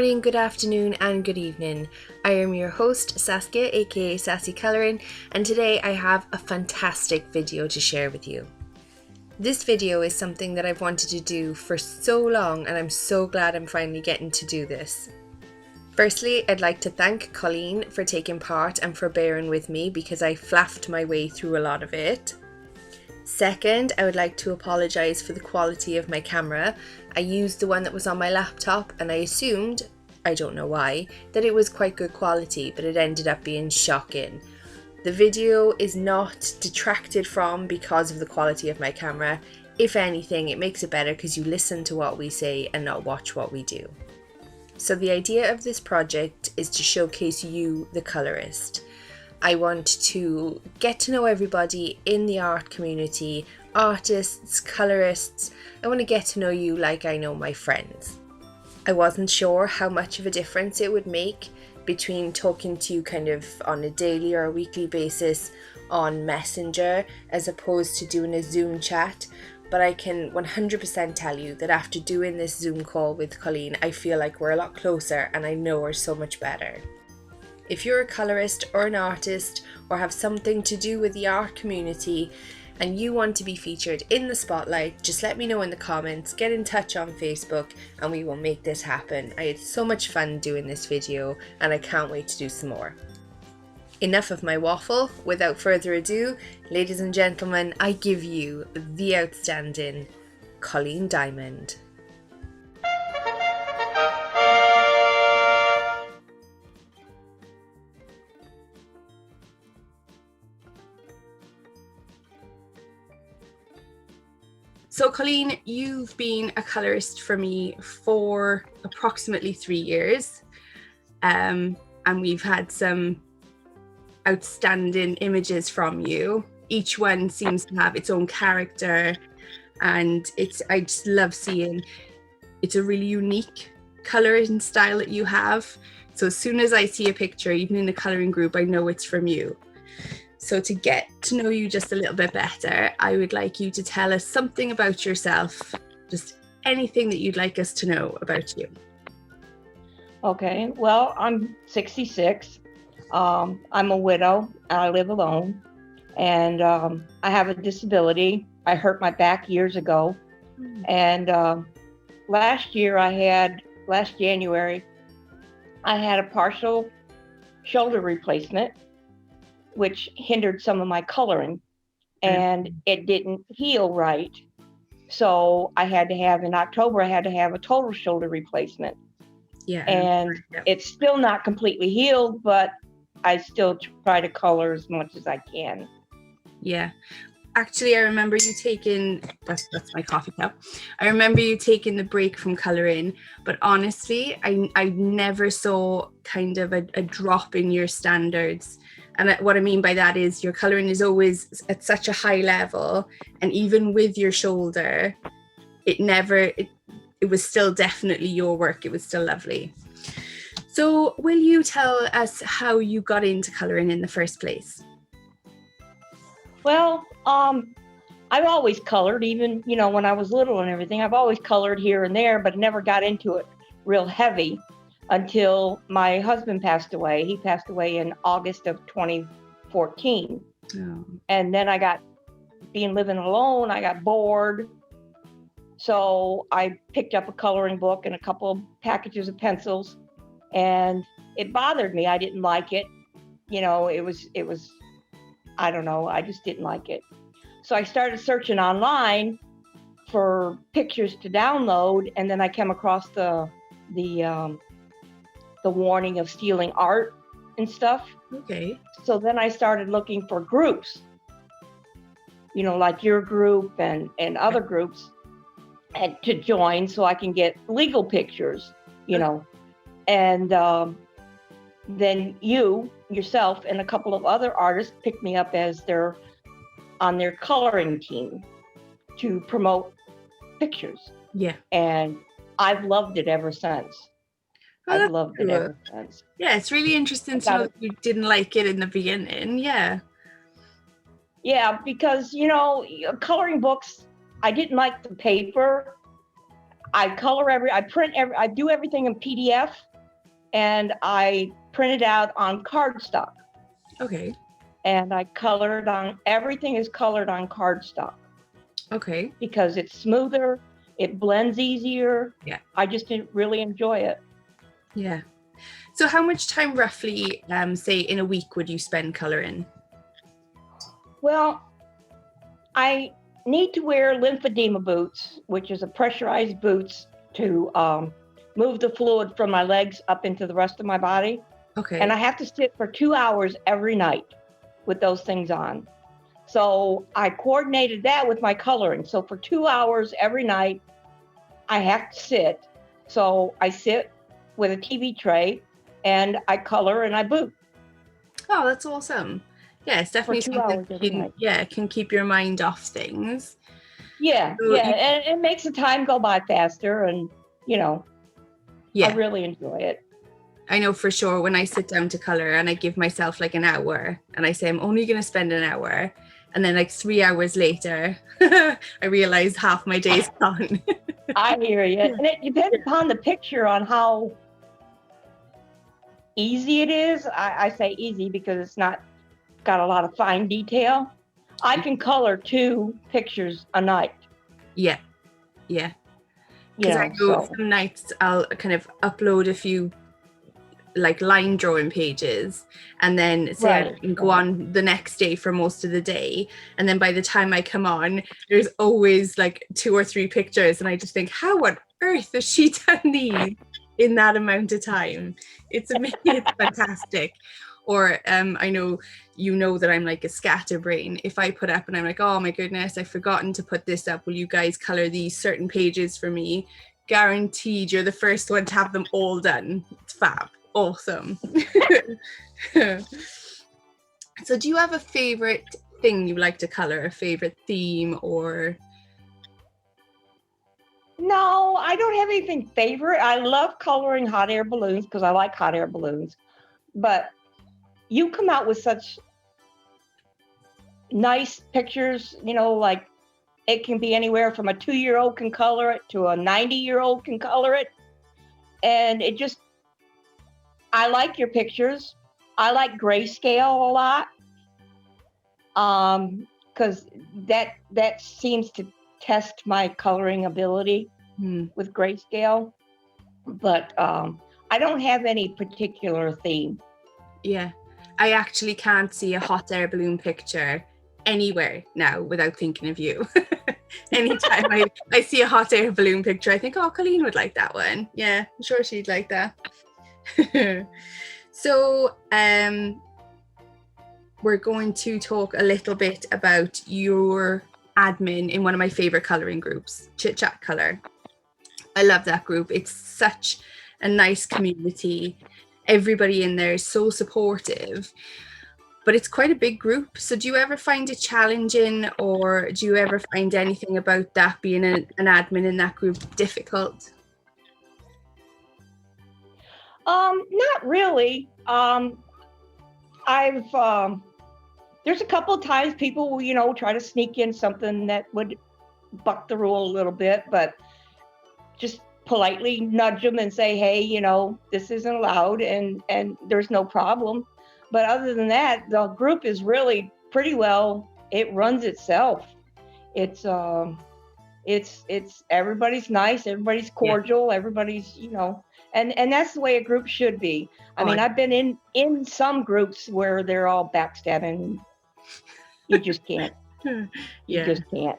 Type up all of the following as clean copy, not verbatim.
morning, good afternoon, and good evening. I am your host, Sassy, aka Sassy Colouring, and today I have a fantastic video to share with you. This video is something that I've wanted to do for so long, and I'm so glad I'm finally getting to do this. Firstly, I'd like to thank Colleen for taking part and for bearing with me because I flaffed my way through a lot of it. Second, I would like to apologise for the quality of my camera. I used the one that was on my laptop and I assumed, I don't know why, that it was quite good quality, but it ended up being shocking. The video is not detracted from because of the quality of my camera. If anything, it makes it better because you listen to what we say and not watch what we do. So the idea of this project is to showcase you, the colourist. I want to get to know everybody in the art community, artists, colourists. I want to get to know you like I know my friends. I wasn't sure how much of a difference it would make between talking to you kind of on a daily or a weekly basis on Messenger as opposed to doing a Zoom chat, but I can 100% tell you that after doing this Zoom call with Colleen, I feel like we're a lot closer and I know her so much better. If you're a colourist or an artist or have something to do with the art community and you want to be featured in the spotlight, just let me know in the comments, get in touch on Facebook and we will make this happen. I had so much fun doing this video and I can't wait to do some more. Enough of my waffle. Without further ado, ladies and gentlemen, I give you the outstanding Colleen Diamond. So Colleen, you've been a colourist for me for approximately 3 years, and we've had some outstanding images from you. Each one seems to have its own character, and I just love seeing. It's a really unique colouring style that you have. So as soon as I see a picture, even in the colouring group, I know it's from you. So to get to know you just a little bit better, I would like you to tell us something about yourself, just anything that you'd like us to know about you. Okay, well, I'm 66. I'm a widow. I live alone, and I have a disability. I hurt my back years ago, and last January, I had a partial shoulder replacement, which hindered some of my coloring, and it didn't heal right. So in October, I had to have a total shoulder replacement. Yeah. And it's still not completely healed, but I still try to color as much as I can. Yeah. Actually, I remember you taking, that's my coffee cup. I remember you taking the break from colouring, but honestly, I never saw kind of a drop in your standards. And what I mean by that is your colouring is always at such a high level, and even with your shoulder, it was still definitely your work. It was still lovely. So will you tell us how you got into colouring in the first place? Well, I've always colored, even, when I was little and everything. I've always colored here and there, but never got into it real heavy until my husband passed away. He passed away in August of 2014. Oh. And then living alone, I got bored. So I picked up a coloring book and a couple of packages of pencils, and it bothered me. I didn't like it. It was, I don't know, I just didn't like it. So I started searching online for pictures to download, and then I came across the warning of stealing art and stuff. Okay. So then I started looking for groups, like your group and other groups, and to join so I can get legal pictures, and then yourself and a couple of other artists picked me up as on their coloring team to promote pictures. Yeah. And I've loved it ever since. I've loved it ever since. Yeah, it's really interesting to know that you didn't like it in the beginning. Yeah. Yeah, because, coloring books, I didn't like the paper. I do everything in PDF. and I printed out on cardstock. Okay. And I colored on, everything is colored on cardstock. Okay. Because it's smoother, it blends easier. Yeah. I just didn't really enjoy it. Yeah. So how much time roughly, say in a week, would you spend coloring? Well, I need to wear lymphedema boots, which is a pressurized boots to move the fluid from my legs up into the rest of my body. Okay. And I have to sit for 2 hours every night with those things on. So I coordinated that with my coloring. So for 2 hours every night, I have to sit. So I sit with a TV tray and I color and I boot. Oh, that's awesome. Yeah, it's definitely For 2 something hours every night. can keep your mind off things. Yeah, So and it makes the time go by faster, and I really enjoy it. I know for sure when I sit down to color and I give myself like an hour and I say I'm only going to spend an hour, and then like 3 hours later I realize half my day's gone. I hear you. And it depends upon the picture on how easy it is. I say easy because it's not got a lot of fine detail. I can color 2 pictures a night. Yeah. Because I know some nights I'll kind of upload a few like line drawing pages, and then say I can go on the next day for most of the day, and then by the time I come on there's always like 2 or 3 pictures, and I just think, how on earth has she done these in that amount of time? It's amazing. It's fantastic. Or I know that I'm like a scatterbrain. If I put up and I'm like, oh my goodness, I've forgotten to put this up, will you guys color these certain pages for me? Guaranteed you're the first one to have them all done. It's fab. Awesome. So do you have a favorite thing you like to color, a favorite theme? Or no, I don't have anything favorite. I love coloring hot air balloons because I like hot air balloons, but you come out with such nice pictures, like it can be anywhere from a 2-year-old can color it to a 90-year-old can color it, and it just, I like your pictures. I like grayscale a lot, because that seems to test my coloring ability with grayscale. But I don't have any particular theme. Yeah, I actually can't see a hot air balloon picture anywhere now without thinking of you. Anytime I see a hot air balloon picture, I think, oh, Colleen would like that one. Yeah, I'm sure she'd like that. So we're going to talk a little bit about your admin in one of my favorite coloring groups, Chit Chat Color. I love that group. It's such a nice community. Everybody in there is so supportive, but it's quite a big group. So do you ever find it challenging, or do you ever find anything about that, being an admin in that group, difficult? Not really. There's a couple of times people will, try to sneak in something that would buck the rule a little bit, but just politely nudge them and say, hey, this isn't allowed, and there's no problem. But other than that, the group is really pretty well, it runs itself. It's everybody's nice, everybody's cordial, everybody's, and that's the way a group should be. I mean, I've been in some groups where they're all backstabbing. You just can't. You just can't.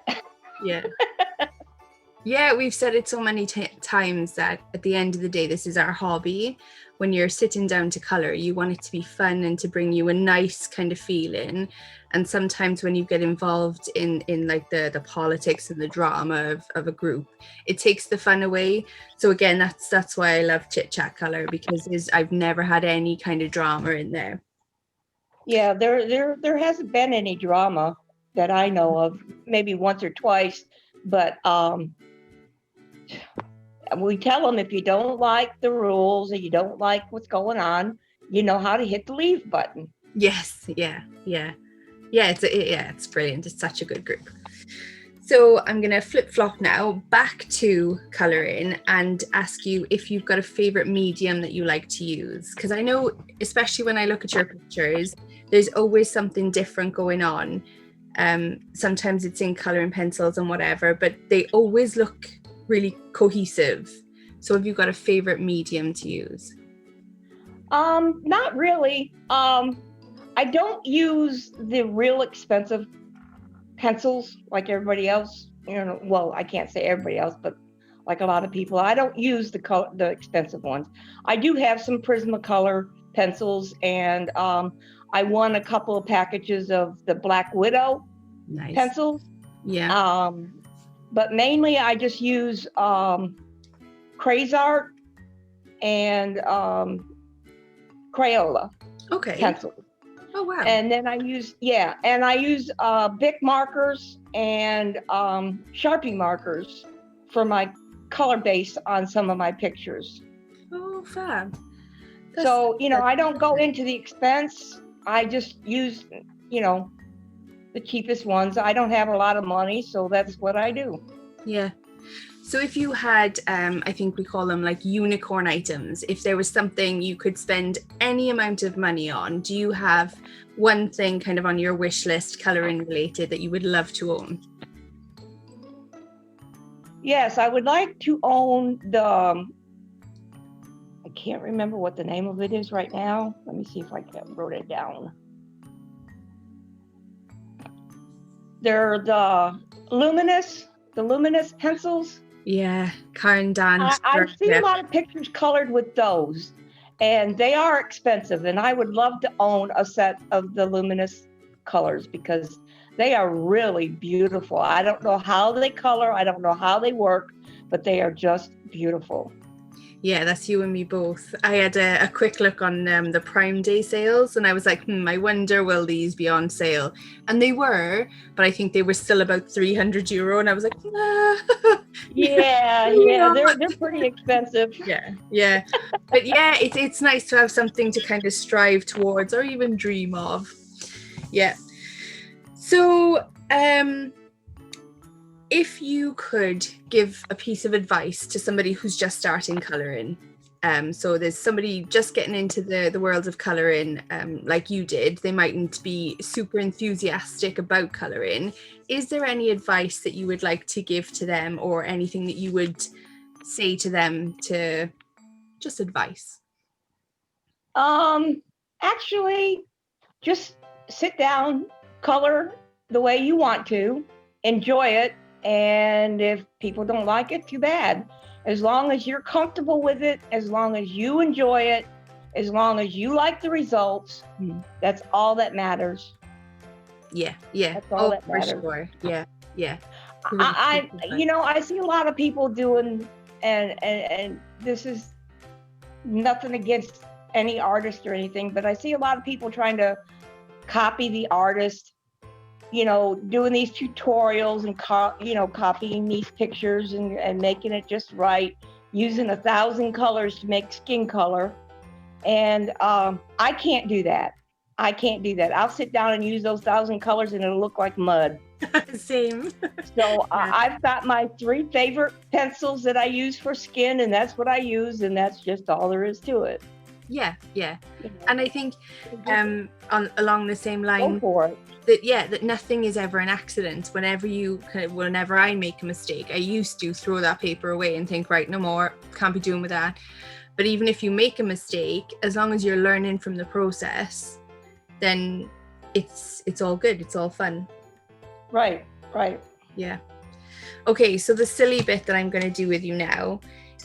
Yeah, we've said it so many times that at the end of the day, this is our hobby. When you're sitting down to colour, you want it to be fun and to bring you a nice kind of feeling. And sometimes when you get involved in like the politics and the drama of a group, it takes the fun away. So again, that's why I love Chit Chat Colour, because I've never had any kind of drama in there. Yeah, there hasn't been any drama that I know of, maybe once or twice, but we tell them, if you don't like the rules and you don't like what's going on, you know how to hit the leave button. Yes, yeah, it's brilliant. It's such a good group. So I'm going to flip-flop now back to colouring and ask you if you've got a favourite medium that you like to use. Because I know, especially when I look at your pictures, there's always something different going on. Sometimes it's in colouring pencils and whatever, but they always look really cohesive. So have you got a favourite medium to use? Not really. I don't use the real expensive pencils like everybody else. Well, I can't say everybody else, but like a lot of people, I don't use the expensive ones. I do have some Prismacolor pencils, and I won a couple of packages of the Black Widow pencils. Yeah. But mainly I just use Crazart and Crayola pencils. Oh wow. And then I use Bic markers and Sharpie markers for my color base on some of my pictures. Oh, fab. So, I don't go into the expense. I just use, the cheapest ones. I don't have a lot of money, so that's what I do. Yeah. So if you had, I think we call them like unicorn items, if there was something you could spend any amount of money on, do you have one thing kind of on your wish list, colouring related, that you would love to own? Yes, I would like to own I can't remember what the name of it is right now. Let me see if I wrote it down. They're the luminous pencils. Yeah, Karen Dan. I've seen a lot of pictures colored with those, and they are expensive, and I would love to own a set of the luminous colors because they are really beautiful. I don't know how they color, I don't know how they work, but they are just beautiful. Yeah, that's you and me both. I had a quick look on the Prime Day sales, and I was like, I wonder will these be on sale? And they were, but I think they were still about €300, and I was like, yeah, they're pretty expensive. Yeah. But yeah, it's nice to have something to kind of strive towards or even dream of. Yeah. So, if you could give a piece of advice to somebody who's just starting colouring, so there's somebody just getting into the world of colouring, like you did, they mightn't be super enthusiastic about colouring. Is there any advice that you would like to give to them, or anything that you would say to them, to just advice? Actually, just sit down, color the way you want to, enjoy it. And if people don't like it, too bad. As long as you're comfortable with it, as long as you enjoy it, as long as you like the results, that's all that matters. Yeah. That's all that matters. For sure. Yeah. I see a lot of people doing, and this is nothing against any artist or anything, but I see a lot of people trying to copy the artist, doing these tutorials and copying these pictures and making it just right, using 1,000 colors to make skin color. And I can't do that. I'll sit down and use those 1,000 colors and it'll look like mud. Same. So I've got my 3 favorite pencils that I use for skin, and that's what I use, and that's just all there is to it. Yeah. And I think along the same line, go for it. That nothing is ever an accident. Whenever I make a mistake, I used to throw that paper away and think, right, no more, can't be doing with that. But even if you make a mistake, as long as you're learning from the process, then it's all good, it's all fun. Right. Yeah. Okay, so the silly bit that I'm going to do with you now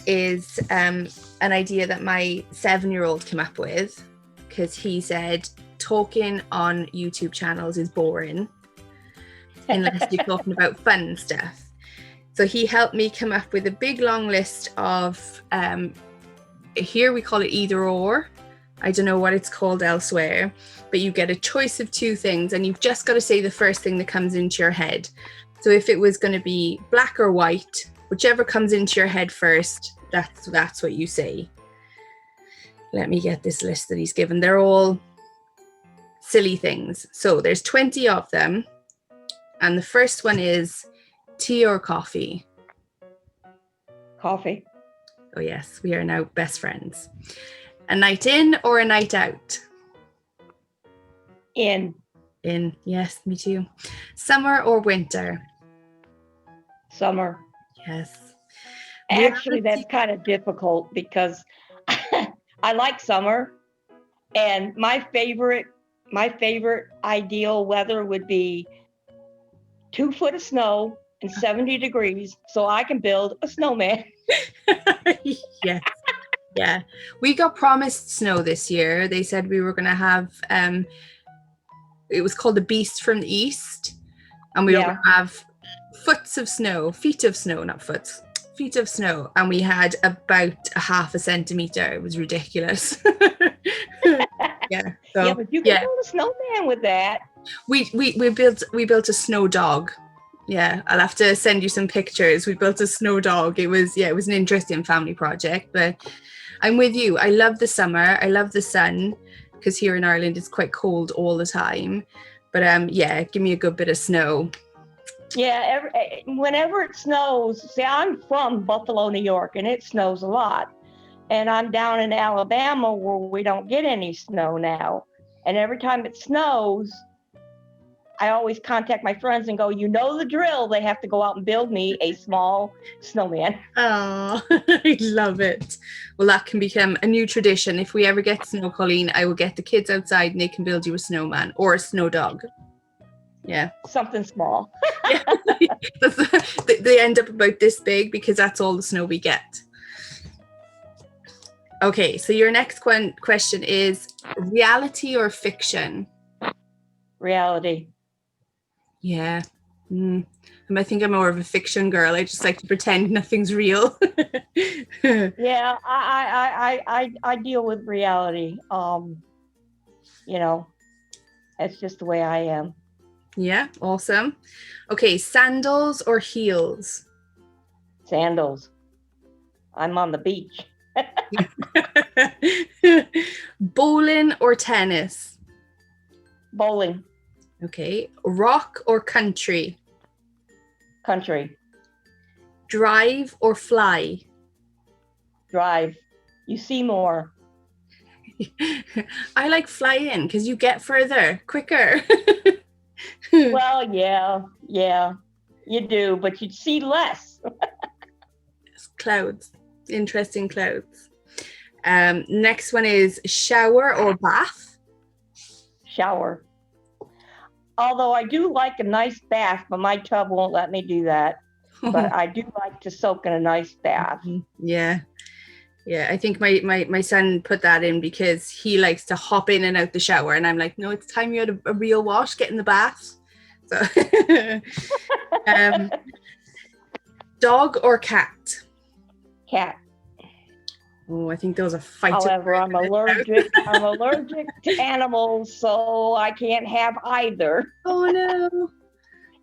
is an idea that my 7-year-old came up with, because he said talking on YouTube channels is boring unless you're talking about fun stuff. So he helped me come up with a big long list of, here we call it either or. I don't know what it's called elsewhere, but you get a choice of 2 things and you've just got to say the first thing that comes into your head. So if it was going to be black or white, whichever comes into your head first, that's what you say. Let me get this list that he's given. They're all silly things. So there's 20 of them. And the first one is Tea or coffee? Coffee. Oh yes, we are now best friends. A night in or a night out? In. In, yes, me too. Summer or winter? Summer. Yes. Actually, that's kind of difficult because I like summer, and my favorite ideal weather would be 2 foot of snow and 70 degrees, so I can build a snowman. Yes. Yeah. We got promised snow this year. They said we were going to have, it was called the Beast from the East, and we were going to have feet of snow, not foots. Feet of snow, and we had about a half a centimeter. It was ridiculous. Yeah. So, yeah, but you can build a snowman with that. We built a snow dog. Yeah, I'll have to send you some pictures. We built a snow dog. It was an interesting family project, but I'm with you. I love the summer. I love the sun, because here in Ireland it's quite cold all the time. But yeah, give me a good bit of snow. Yeah, whenever it snows, see, I'm from Buffalo, New York, and it snows a lot. And I'm down in Alabama where we don't get any snow now. And every time it snows, I always contact my friends and go, you know the drill. They have to go out and build me a small snowman. Oh, I love it. Well, that can become a new tradition. If we ever get snow, Colleen, I will get the kids outside and they can build you a snowman or a snow dog. Yeah. Something small. Yeah. They end up about this big because that's all the snow we get. Okay, so your next question is reality or fiction? Reality. Yeah. I think I'm more of a fiction girl. I just like to pretend nothing's real. Yeah, I deal with reality. You know, that's just the way I am. Yeah, awesome. Okay, sandals or heels? Sandals. I'm on the beach. Bowling or tennis? Bowling. Okay, rock or country? Country. Drive or fly? Drive. You see more. I like flying because you get further quicker. Well, yeah, you do, but you'd see less. Clouds, interesting clouds. Next one is shower or bath? Shower. Although I do like a nice bath, but my tub won't let me do that. But I do like to soak in a nice bath. Yeah. I think my son put that in because he likes to hop in and out the shower, and I'm like, no, it's time you had a real wash, get in the bath. So dog or cat? Cat. Oh, I think those are fighting. However, I'm allergic to animals, so I can't have either. Oh no.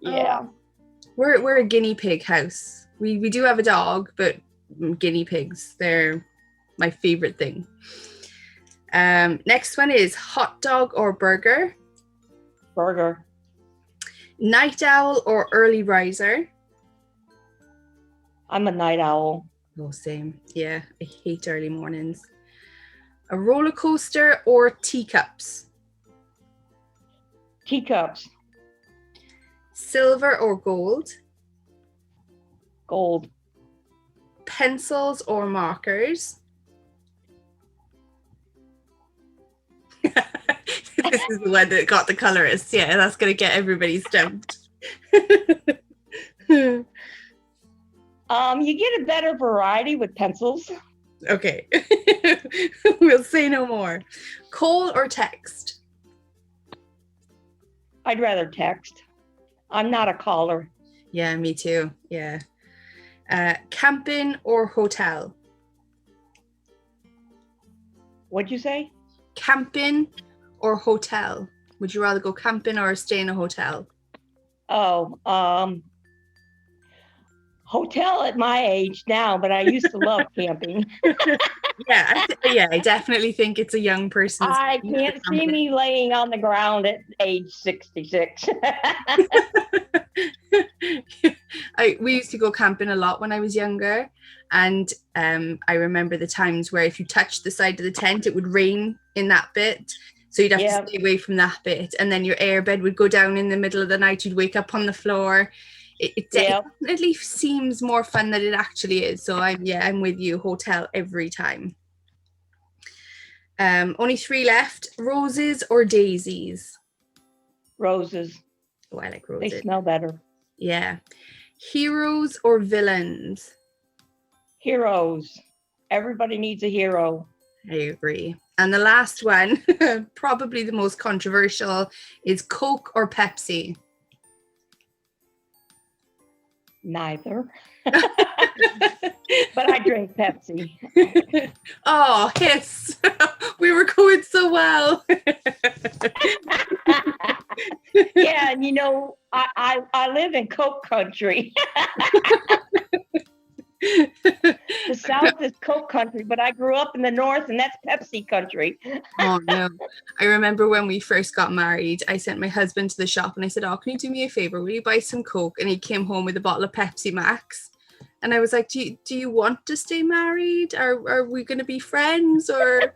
Yeah. We're a guinea pig house. We do have a dog, but guinea pigs, they're my favorite thing. Next one is hot dog or burger? Burger. Night owl or early riser? I'm a night owl. Oh, same. Yeah, I hate early mornings. A roller coaster or teacups? Teacups. Silver or gold? Gold. Pencils or markers? This is the one that got the colorists. Yeah, that's going to get everybody stumped. You get a better variety with pencils. Okay. We'll say no more. Call or text? I'd rather text. I'm not a caller. Yeah, me too. Yeah. Camping or hotel? What'd you say? Camping or hotel? Would you rather go camping or stay in a hotel? Oh, hotel at my age now, but I used to love camping. Yeah, I definitely think it's a young person's. I can't see me laying on the ground at age 66. We used to go camping a lot when I was younger, and I remember the times where if you touched the side of the tent, it would rain in that bit. So you'd have to stay away from that bit, and then your airbed would go down in the middle of the night. You'd wake up on the floor. It definitely seems more fun than it actually is. So I'm with you. Hotel every time. Only 3 left. Roses or daisies? Roses. Oh, I like roses. They smell better. Yeah. Heroes or villains? Heroes. Everybody needs a hero. I agree. And the last one, probably the most controversial, is Coke or Pepsi? Neither. But I drink Pepsi. Oh, hiss. We were going so well. Yeah, and you know, I live in Coke country. The South is Coke country, but I grew up in the North, and that's Pepsi country. Oh no. I remember when we first got married, I sent my husband to the shop and I said, oh, can you do me a favor? Will you buy some Coke? And he came home with a bottle of Pepsi Max. And I was like, do you want to stay married? Are we going to be friends? Or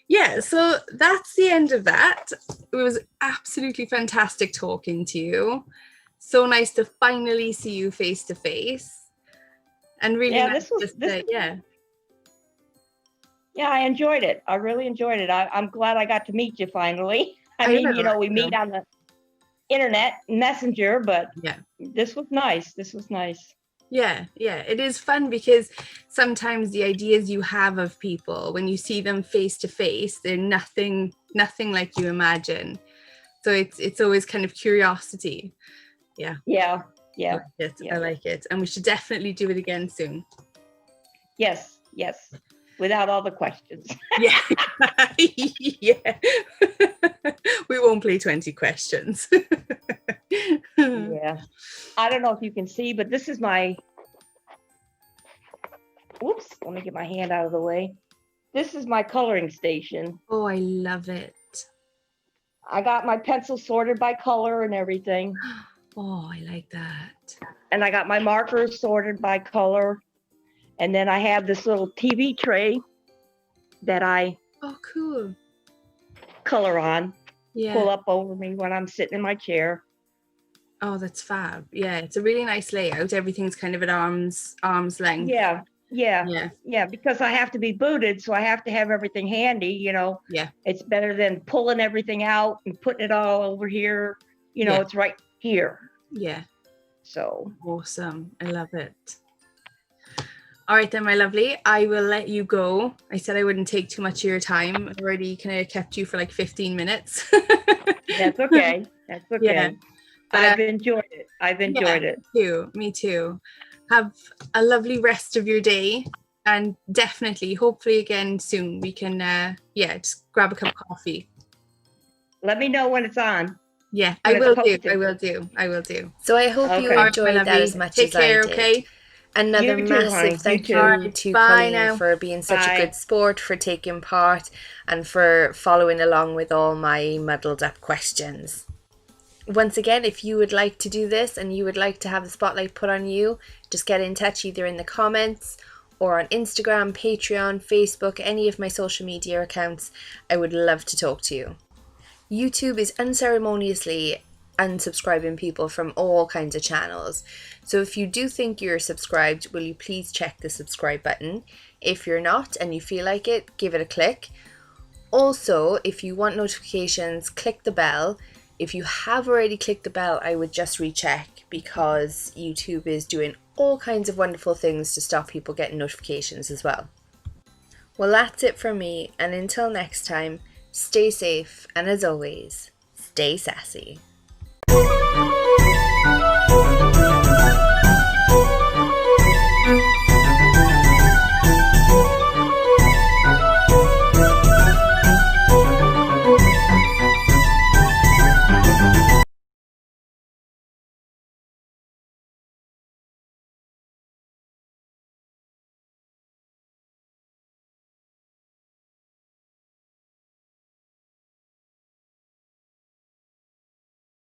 yeah, so that's the end of that. It was absolutely fantastic talking to you. So nice to finally see you face to face. And really nice Yeah, I enjoyed it. I really enjoyed it. I'm glad I got to meet you finally. I mean, you know, we meet on the internet messenger, but this was nice. This was nice. Yeah, it is fun because sometimes the ideas you have of people, when you see them face to face, they're nothing like you imagine. So it's always kind of curiosity. Yeah. I like it, and we should definitely do it again soon. Yes, without all the questions. Yeah. We won't play 20 questions. Yeah, I don't know if you can see, but this is my, whoops, let me get my hand out of the way. This is my coloring station. Oh, I love it. I got my pencils sorted by color and everything. Oh, I like that. And I got my markers sorted by color. And then I have this little TV tray that I cool. color on. Pull up over me when I'm sitting in my chair. Oh, that's fab. Yeah, it's a really nice layout. Everything's kind of at arm's length. Yeah, because I have to be booted, so I have to have everything handy, you know. Yeah. It's better than pulling everything out and putting it all over here. You know, it's right here. Yeah. So awesome. I love it. All right then, my lovely, I will let you go. I said I wouldn't take too much of your time. I've already kind of kept you for like 15 minutes. That's okay. That's okay. Yeah. But, I've enjoyed it. I've enjoyed it. Me too. Have a lovely rest of your day, and definitely, hopefully again soon, we can, just grab a cup of coffee. Let me know when it's on. Yeah, I will do. So I hope you enjoyed that as much as I did. Okay? Another massive thank you to Colleen for being such a good sport, for taking part, and for following along with all my muddled up questions. Once again, if you would like to do this and you would like to have the spotlight put on you, just get in touch either in the comments or on Instagram, Patreon, Facebook, any of my social media accounts. I would love to talk to you. YouTube is unceremoniously unsubscribing people from all kinds of channels. So if you do think you're subscribed, will you please check the subscribe button? If you're not and you feel like it, give it a click. Also, if you want notifications, click the bell. If you have already clicked the bell, I would just recheck, because YouTube is doing all kinds of wonderful things to stop people getting notifications as well. Well, that's it from me, and until next time, stay safe, and as always, stay sassy.